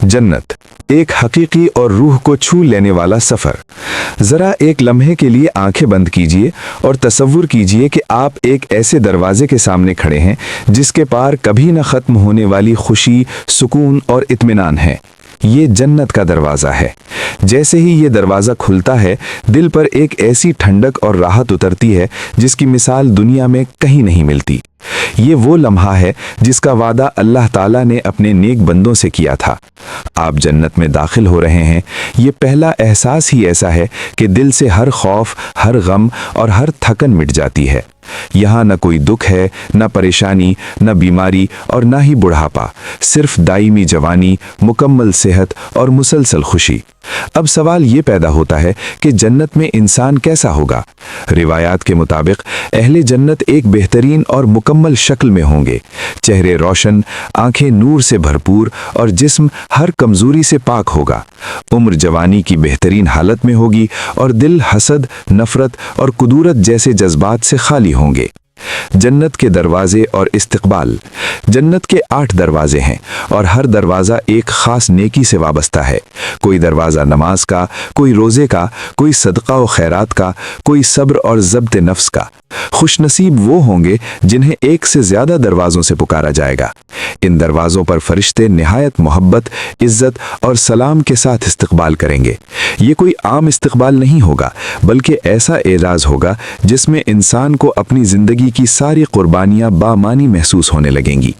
जन्नत, एक हकीकी और रूह को छू लेने वाला सफ़र। ज़रा एक लम्हे के लिए आंखें बंद कीजिए और तसव्वुर कीजिए कि आप एक ऐसे दरवाजे के सामने खड़े हैं जिसके पार कभी न ख़त्म होने वाली खुशी, सुकून और इत्मीनान है। ये जन्नत का दरवाज़ा है। जैसे ही ये दरवाज़ा खुलता है, दिल पर एक ऐसी ठंडक और राहत उतरती है जिसकी मिसाल दुनिया में कहीं नहीं मिलती। ये वो लम्हा है जिसका वादा अल्लाह ताला ने अपने नेक बंदों से किया था। आप जन्नत में दाखिल हो रहे हैं। ये पहला एहसास ही ऐसा है कि दिल से हर खौफ, हर गम और हर थकन मिट जाती है। यहाँ न कोई दुख है, न परेशानी, न बीमारी और न ही बुढ़ापा, सिर्फ दायमी जवानी, मुकम्मल सेहत और मुसलसल खुशी। अब सवाल ये पैदा होता है कि जन्नत में इंसान कैसा होगा। रिवायात के मुताबिक अहले जन्नत एक बेहतरीन और मुकम्मल शक्ल में होंगे। चेहरे रोशन, आंखें नूर से भरपूर और जिस्म हर कमजोरी से पाक होगा। उम्र जवानी की बेहतरीन हालत में होगी और दिल हसद, नफरत और कुदूरत जैसे जज्बात से खाली होंगे। जन्नत के दरवाजे और इस्तकबाल। जन्नत के 8 दरवाजे हैं और हर दरवाज़ा एक ख़ास नेकी से वाबस्ता है। कोई दरवाज़ा नमाज का, कोई रोज़े का, कोई सदका व खैरात का, कोई सब्र और ज़ब्त नफ्स का। खुशनसीब वो होंगे जिन्हें एक से ज़्यादा दरवाज़ों से पुकारा जाएगा। इन दरवाज़ों पर फरिश्ते निहायत मोहब्बत, इज़्ज़त और सलाम के साथ इस्तकबाल करेंगे। ये कोई आम इस्तकबाल नहीं होगा, बल्कि ऐसा एजाज़ होगा जिसमें इंसान को अपनी ज़िंदगी की सारी कुर्बानियाँ बामानी महसूस होने लगेंगी।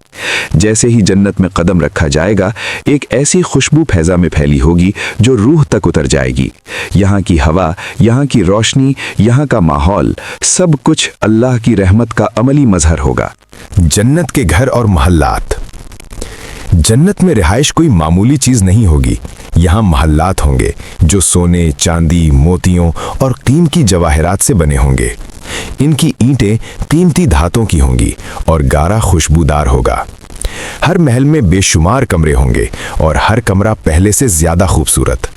जैसे ही जन्नत में कदम रखा जाएगा, एक ऐसी खुशबू फैज़ा में फैली होगी जो रूह तक उतर जाएगी। यहाँ की हवा, यहाँ की रोशनी, यहाँ का माहौल, सब कुछ अल्लाह की रहमत का अमली मजहर होगा। जन्नत के घर और महल्लात। जन्नत में रिहाइश कोई मामूली चीज नहीं होगी। यहाँ महल्लात होंगे जो सोने, चांदी, मोतियों और कीमती जवाहरात से बने होंगे। इनकी ईंटें कीमती धातों की होंगी और गारा खुशबूदार होगा। हर महल में बेशुमार कमरे होंगे और हर कमरा पहले से ज्यादा खूबसूरत।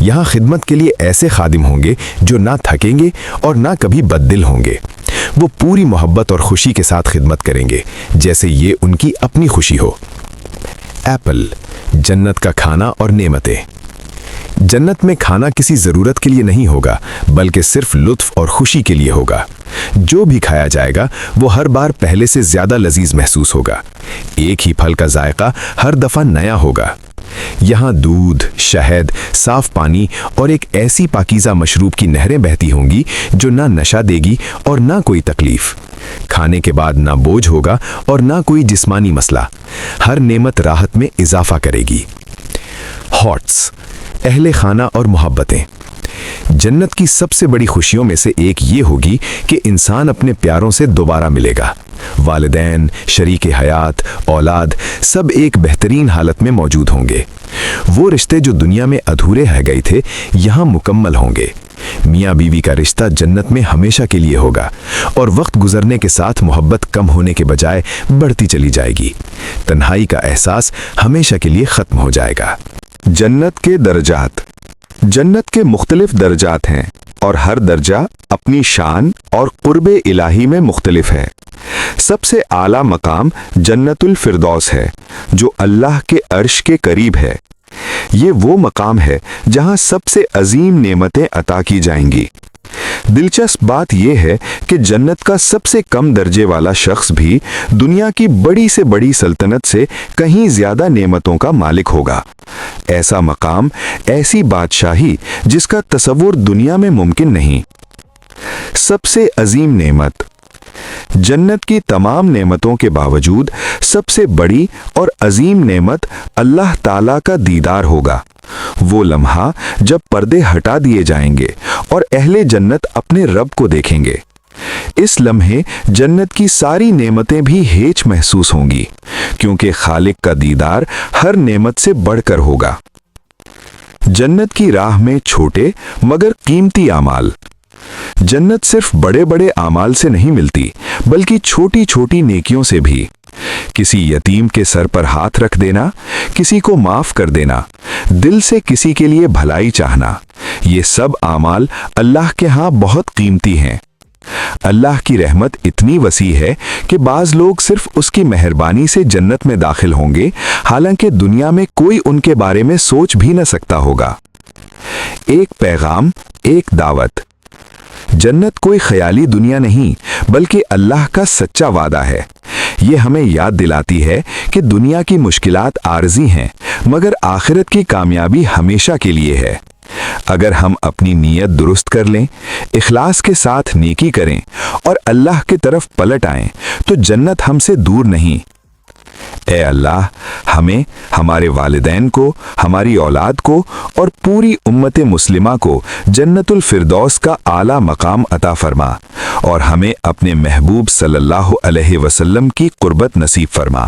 यहाँ खिदमत के लिए ऐसे खादिम होंगे जो ना थकेंगे और ना कभी बददिल होंगे। वो पूरी मोहब्बत और खुशी के साथ खिदमत करेंगे जैसे ये उनकी अपनी खुशी हो। एप्पल, जन्नत का खाना और नेमतें। जन्नत में खाना किसी ज़रूरत के लिए नहीं होगा, बल्कि सिर्फ लुत्फ और खुशी के लिए होगा। जो भी खाया जाएगा वो हर बार पहले से ज़्यादा लजीज महसूस होगा। एक ही फल का जायका हर दफ़ा नया होगा। यहाँ दूध, शहद, साफ पानी और एक ऐसी पाकीज़ा मशरूब की नहरें बहती होंगी जो ना नशा देगी और ना कोई तकलीफ। खाने के बाद ना बोझ होगा और ना कोई जिस्मानी मसला। हर नेमत राहत में इजाफा करेगी। हॉट्स, अहले खाना और मोहब्बतें। जन्नत की सबसे बड़ी खुशियों में से एक ये होगी कि इंसान अपने प्यारों से दोबारा मिलेगा। वालिदैन, शरीके हयात, औलाद सब एक बेहतरीन हालत में मौजूद होंगे। वो रिश्ते जो दुनिया में अधूरे रह गए थे, यहाँ मुकम्मल होंगे। मियाँ बीवी का रिश्ता जन्नत में हमेशा के लिए होगा और वक्त गुजरने के साथ मोहब्बत कम होने के बजाय बढ़ती चली जाएगी। तन्हाई का एहसास हमेशा के लिए ख़त्म हो जाएगा। जन्नत के दर्जात। जन्नत के मुख्तलिफ दर्जात हैं और हर दर्जा अपनी शान और कुर्बे इलाही में मुख्तलिफ है। सबसे आला मकाम जन्नतुल फिरदौस है जो अल्लाह के अर्श के करीब है। ये वो मकाम है जहां सबसे अजीम नेमतें अता की जाएंगी। दिलचस्प बात यह है कि जन्नत का सबसे कम दर्जे वाला शख्स भी दुनिया की बड़ी से बड़ी सल्तनत से कहीं ज्यादा नेमतों का मालिक होगा। ऐसा मकाम, ऐसी बादशाही जिसका तसव्वुर दुनिया में मुमकिन नहीं। सबसे अजीम नेमत। जन्नत की तमाम नेमतों के बावजूद सबसे बड़ी और अजीम नेमत अल्लाह ताला का दीदार होगा। वो लम्हा जब पर्दे हटा दिए जाएंगे और अहले जन्नत अपने रब को देखेंगे। इस लम्हे जन्नत की सारी नेमतें भी हेच महसूस होंगी, क्योंकि खालिक का दीदार हर नेमत से बढ़कर होगा। जन्नत की राह में छोटे मगर कीमती आमाल। जन्नत सिर्फ बड़े बड़े आमाल से नहीं मिलती, बल्कि छोटी छोटी नेकियों से भी। किसी यतीम के सर पर हाथ रख देना, किसी को माफ कर देना, दिल से किसी के लिए भलाई चाहना, ये सब आमाल अल्लाह के यहाँ बहुत कीमती हैं। اللہ کی رحمت اتنی وسیع ہے کہ بعض لوگ صرف اس کی مہربانی سے جنت میں داخل ہوں گے، حالانکہ دنیا میں کوئی ان کے بارے میں سوچ بھی نہ سکتا ہوگا۔ ایک پیغام، ایک دعوت۔ جنت کوئی خیالی دنیا نہیں بلکہ اللہ کا سچا وعدہ ہے۔ یہ ہمیں یاد دلاتی ہے کہ دنیا کی مشکلات عارضی ہیں، مگر آخرت کی کامیابی ہمیشہ کے لیے ہے۔ اگر ہم اپنی نیت درست کر لیں، اخلاص کے ساتھ نیکی کریں اور اللہ کی طرف پلٹ آئیں تو جنت ہم سے دور نہیں۔ اے اللہ، ہمیں، ہمارے والدین کو، ہماری اولاد کو اور پوری امت مسلمہ کو جنت الفردوس کا اعلیٰ مقام عطا فرما، اور ہمیں اپنے محبوب صلی اللہ علیہ وسلم کی قربت نصیب فرما۔